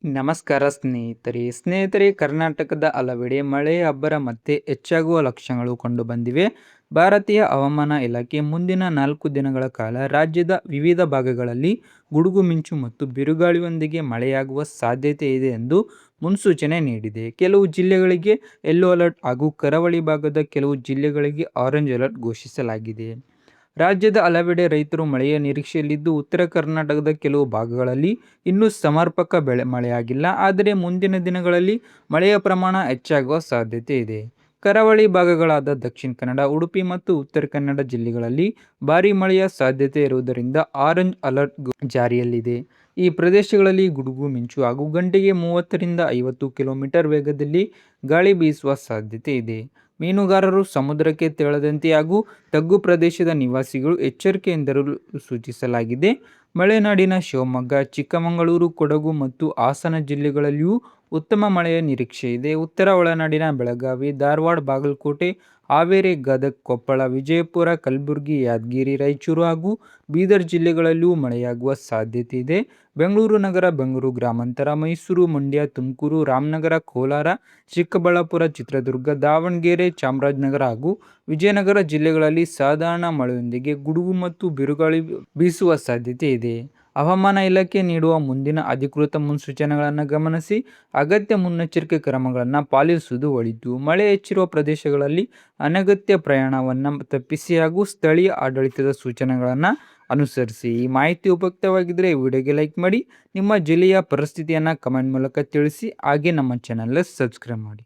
ನಮಸ್ಕಾರ ಸ್ನೇಹಿತರೆ ಕರ್ನಾಟಕದ ಹಲವೆಡೆ ಮಳೆಯ ಅಬ್ಬರ ಮತ್ತೆ ಹೆಚ್ಚಾಗುವ ಲಕ್ಷಣಗಳು ಕಂಡುಬಂದಿವೆ. ಭಾರತೀಯ ಹವಾಮಾನ ಇಲಾಖೆ ಮುಂದಿನ 4 ದಿನಗಳ ಕಾಲ ರಾಜ್ಯದ ವಿವಿಧ ಭಾಗಗಳಲ್ಲಿ ಗುಡುಗು ಮಿಂಚು ಮತ್ತು ಬಿರುಗಾಳಿಯೊಂದಿಗೆ ಮಳೆಯಾಗುವ ಸಾಧ್ಯತೆ ಇದೆ ಎಂದು ಮುನ್ಸೂಚನೆ ನೀಡಿದೆ. ಕೆಲವು ಜಿಲ್ಲೆಗಳಿಗೆ ಯೆಲ್ಲೋ ಅಲರ್ಟ್ ಹಾಗೂ ಕರಾವಳಿ ಭಾಗದ ಕೆಲವು ಜಿಲ್ಲೆಗಳಿಗೆ ಆರೆಂಜ್ ಅಲರ್ಟ್ ಘೋಷಿಸಲಾಗಿದೆ. ರಾಜ್ಯದ ಹಲವೆಡೆ ರೈತರು ಮಳೆಯ ನಿರೀಕ್ಷೆಯಲ್ಲಿದ್ದು, ಉತ್ತರ ಕರ್ನಾಟಕದ ಕೆಲವು ಭಾಗಗಳಲ್ಲಿ ಇನ್ನೂ ಸಮರ್ಪಕ ಮಳೆಯಾಗಿಲ್ಲ. ಆದರೆ ಮುಂದಿನ ದಿನಗಳಲ್ಲಿ ಮಳೆಯ ಪ್ರಮಾಣ ಹೆಚ್ಚಾಗುವ ಸಾಧ್ಯತೆ ಇದೆ. ಕರಾವಳಿ ಭಾಗಗಳಾದ ದಕ್ಷಿಣ ಕನ್ನಡ, ಉಡುಪಿ ಮತ್ತು ಉತ್ತರ ಕನ್ನಡ ಜಿಲ್ಲೆಗಳಲ್ಲಿ ಭಾರೀ ಮಳೆಯ ಸಾಧ್ಯತೆ ಇರುವುದರಿಂದ ಆರೆಂಜ್ ಅಲರ್ಟ್ ಜಾರಿಯಲ್ಲಿದೆ. ಈ ಪ್ರದೇಶಗಳಲ್ಲಿ ಗುಡುಗು ಮಿಂಚು ಹಾಗೂ ಗಂಟೆಗೆ 30ರಿಂದ 50 ಕಿಲೋಮೀಟರ್ ವೇಗದಲ್ಲಿ ಗಾಳಿ ಬೀಸುವ ಸಾಧ್ಯತೆ ಇದೆ. ಮೀನುಗಾರರು ಸಮುದ್ರಕ್ಕೆ ತೆರಳದಂತೆ ಹಾಗೂ ತಗ್ಗು ಪ್ರದೇಶದ ನಿವಾಸಿಗಳು ಎಚ್ಚರಿಕೆಯಿಂದಿರಲು ಸೂಚಿಸಲಾಗಿದೆ. ಮಲೆನಾಡಿನ ಶಿವಮೊಗ್ಗ, ಚಿಕ್ಕಮಗಳೂರು, ಕೊಡಗು ಮತ್ತು ಹಾಸನ ಜಿಲ್ಲೆಗಳಲ್ಲಿಯೂ ಉತ್ತಮ ಮಳೆಯ ನಿರೀಕ್ಷೆ ಇದೆ. ಉತ್ತರ ಒಳನಾಡಿನ ಬೆಳಗಾವಿ, ಧಾರವಾಡ, ಬಾಗಲಕೋಟೆ, ಹಾವೇರಿ, ಗದಗ, ಕೊಪ್ಪಳ, ವಿಜಯಪುರ, ಕಲಬುರಗಿ, ಯಾದಗಿರಿ, ರಾಯಚೂರು ಹಾಗೂ ಬೀದರ್ ಜಿಲ್ಲೆಗಳಲ್ಲಿಯೂ ಮಳೆಯಾಗುವ ಸಾಧ್ಯತೆ ಇದೆ. ಬೆಂಗಳೂರು ನಗರ, ಬೆಂಗಳೂರು ಗ್ರಾಮಾಂತರ, ಮೈಸೂರು, ಮಂಡ್ಯ, ತುಮಕೂರು, ರಾಮನಗರ, ಕೋಲಾರ, ಚಿಕ್ಕಬಳ್ಳಾಪುರ, ಚಿತ್ರದುರ್ಗ, ದಾವಣಗೆರೆ, ಚಾಮರಾಜನಗರ ಹಾಗೂ ವಿಜಯನಗರ ಜಿಲ್ಲೆಗಳಲ್ಲಿ ಸಾಧಾರಣ ಮಳೆಯೊಂದಿಗೆ ಗುಡುಗು ಮತ್ತು ಬಿರುಗಾಳಿ ಬೀಸುವ ಸಾಧ್ಯತೆ ಇದೆ. ಹವಾಮಾನ ಇಲಾಖೆ ನೀಡುವ ಮುಂದಿನ ಅಧಿಕೃತ ಮುನ್ಸೂಚನೆಗಳನ್ನು ಗಮನಿಸಿ ಅಗತ್ಯ ಮುನ್ನೆಚ್ಚರಿಕೆ ಕ್ರಮಗಳನ್ನು ಪಾಲಿಸುವುದು ಒಳಿತು. ಮಳೆ ಹೆಚ್ಚಿರುವ ಪ್ರದೇಶಗಳಲ್ಲಿ ಅನಗತ್ಯ ಪ್ರಯಾಣವನ್ನು ತಪ್ಪಿಸಿ ಹಾಗೂ ಸ್ಥಳೀಯ ಆಡಳಿತದ ಸೂಚನೆಗಳನ್ನು ಅನುಸರಿಸಿ. ಈ ಮಾಹಿತಿ ಉಪಯುಕ್ತವಾಗಿದ್ದರೆ ಈ ವಿಡಿಯೋಗೆ ಲೈಕ್ ಮಾಡಿ, ನಿಮ್ಮ ಜಿಲ್ಲೆಯ ಪರಿಸ್ಥಿತಿಯನ್ನು ಕಮೆಂಟ್ ಮೂಲಕ ತಿಳಿಸಿ, ಹಾಗೆ ನಮ್ಮ ಚಾನಲ್ಗೆ ಸಬ್ಸ್ಕ್ರೈಬ್ ಮಾಡಿ.